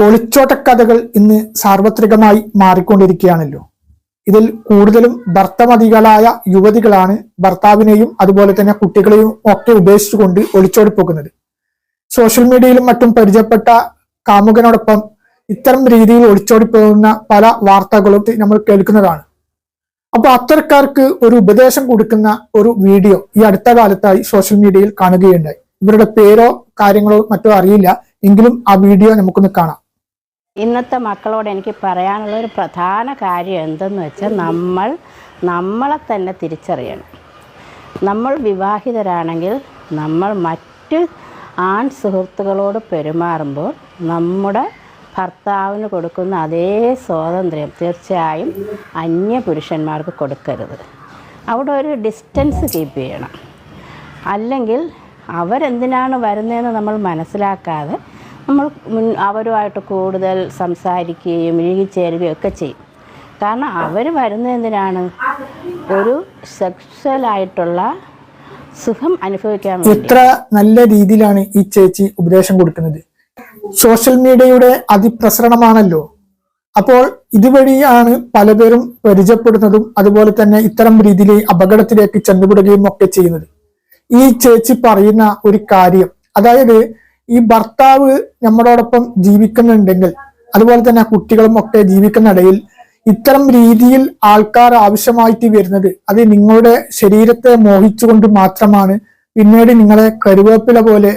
ഒളിച്ചോട്ടക്കഥകൾ ഇന്ന് സാർവത്രികമായി മാറിക്കൊണ്ടിരിക്കുകയാണല്ലോ. ഇതിൽ കൂടുതലും ഭർത്തമതികളായ യുവതികളാണ് ഭർത്താവിനെയും അതുപോലെ തന്നെ കുട്ടികളെയും ഒക്കെ ഉപേക്ഷിച്ചുകൊണ്ട് ഒളിച്ചോടി പോകുന്നത്. സോഷ്യൽ മീഡിയയിലും മറ്റും പരിചയപ്പെട്ട കാമുകനോടൊപ്പം ഇത്തരം രീതിയിൽ ഒളിച്ചോടി പോകുന്ന പല വാർത്തകളും നമ്മൾ കേൾക്കുന്നതാണ്. അപ്പൊ അത്തരക്കാർക്ക് ഒരു ഉപദേശം കൊടുക്കുന്ന ഒരു വീഡിയോ ഈ അടുത്ത കാലത്തായി സോഷ്യൽ മീഡിയയിൽ കാണുകയുണ്ടായി. ഇവരുടെ പേരോ കാര്യങ്ങളോ മറ്റോ അറിയില്ല, എങ്കിലും ആ വീഡിയോ നമുക്കൊന്ന് കാണാം. ഇന്നത്തെ മക്കളോട് എനിക്ക് പറയാനുള്ള ഒരു പ്രധാന കാര്യം എന്തെന്ന് വെച്ചാൽ നമ്മളെ തന്നെ തിരിച്ചറിയണം. നമ്മൾ വിവാഹിതരാണെങ്കിൽ നമ്മൾ മറ്റ് ആൺ സുഹൃത്തുക്കളോട് പെരുമാറുമ്പോൾ നമ്മുടെ ഭർത്താവിന് കൊടുക്കുന്ന അതേ സ്വാതന്ത്ര്യം തീർച്ചയായും അന്യ പുരുഷന്മാർക്ക് കൊടുക്കരുത്. അവിടെ ഒരു ഡിസ്റ്റൻസ് കീപ്പ് ചെയ്യണം. അല്ലെങ്കിൽ അവരെന്തിനാണ് വരുന്നതെന്ന് നമ്മൾ മനസ്സിലാക്കാതെ നമ്മൾ അവരുമായിട്ട് കൂടുതൽ സംസാരിക്കുകയും ഇഴുകിച്ചേരുകയും ഒക്കെ ചെയ്യും. കാരണം അവർ വരുന്നത് എന്തിനാണ്? ഒരു സെക്സ്വലായിട്ടുള്ള സുഖം അനുഭവിക്കാൻ വേണ്ടി. ഇത്ര നല്ല രീതിയിലാണ് ഈ ചേച്ചി ഉപദേശം കൊടുക്കുന്നത്. സോഷ്യൽ മീഡിയയുടെ അതിപ്രസരണമാണല്ലോ. അപ്പോൾ ഇതുവഴിയാണ് പലപേരും പരിചയപ്പെടുന്നതും അതുപോലെ തന്നെ ഇത്തരം രീതിയിൽ അപകടത്തിലേക്ക് ചെന്നുപെടുകയും ഒക്കെ ചെയ്യുന്നത്. ഈ ചേച്ചി പറയുന്ന ഒരു കാര്യം, അതായത് ഈ ഭർത്താവ് നമ്മളോടൊപ്പം ജീവിക്കുന്നുണ്ടെങ്കിൽ അതുപോലെ തന്നെ കുട്ടികളും ഒക്കെ ജീവിക്കുന്നിടയിൽ ഇത്തരം രീതിയിൽ ആൾക്കാർ ആവശ്യമായിട്ട് വരുന്നത് അത് നിങ്ങളുടെ ശരീരത്തെ മോഹിച്ചുകൊണ്ട് മാത്രമാണ്. പിന്നീട് നിങ്ങളെ കരുവേപ്പില പോലെ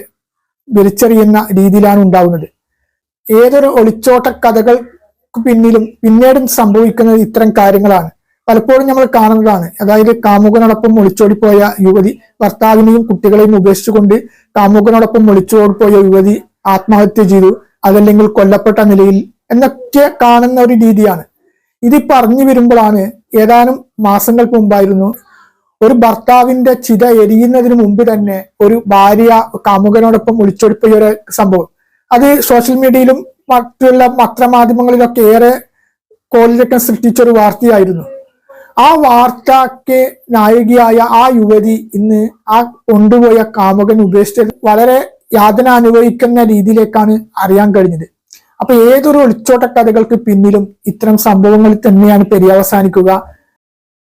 വലിച്ചെറിയുന്ന രീതിയിലാണ് ഉണ്ടാവുന്നത്. ഏതൊരു ഒളിച്ചോട്ട കഥകൾക്ക് പിന്നിലും പിന്നീടും സംഭവിക്കുന്നത് ഇത്തരം കാര്യങ്ങളാണ്. പലപ്പോഴും നമ്മൾ കാണുന്നതാണ്. അതായത് കാമുകനോടൊപ്പം ഒളിച്ചോടിപ്പോയ യുവതി ഭർത്താവിനെയും കുട്ടികളെയും ഉപേക്ഷിച്ചുകൊണ്ട് കാമുകനോടൊപ്പം ഒളിച്ചോടിപ്പോയ യുവതി ആത്മഹത്യ ചെയ്തു, അതല്ലെങ്കിൽ കൊല്ലപ്പെട്ട നിലയിൽ എന്നൊക്കെ കാണുന്ന ഒരു രീതിയാണ്. ഇത് പറഞ്ഞു വരുമ്പോഴാണ് ഏതാനും മാസങ്ങൾക്ക് മുമ്പായിരുന്നു ഒരു ഭർത്താവിന്റെ ചിത എരിയുന്നതിന് മുമ്പ് തന്നെ ഒരു ഭാര്യ കാമുകനോടൊപ്പം ഒളിച്ചോടിപ്പോയ ഒരു സംഭവം. അത് സോഷ്യൽ മീഡിയയിലും മറ്റുള്ള പത്രമാധ്യമങ്ങളിലൊക്കെ ഏറെ കോളിളക്കം സൃഷ്ടിച്ച ഒരു വാർത്തയായിരുന്നു. ആ വാർത്തക്ക് നായികയായ ആ യുവതി ഇന്ന് ആ കൊണ്ടുപോയ കാമുകൻ ഉപേക്ഷിച്ചത് വളരെ യാതന അനുഭവിക്കുന്ന രീതിയിലേക്കാണ് അറിയാൻ കഴിഞ്ഞത്. അപ്പൊ ഏതൊരു ഒളിച്ചോട്ട കഥകൾക്ക് പിന്നിലും ഇത്തരം സംഭവങ്ങളിൽ തന്നെയാണ് പര്യവസാനിക്കുക.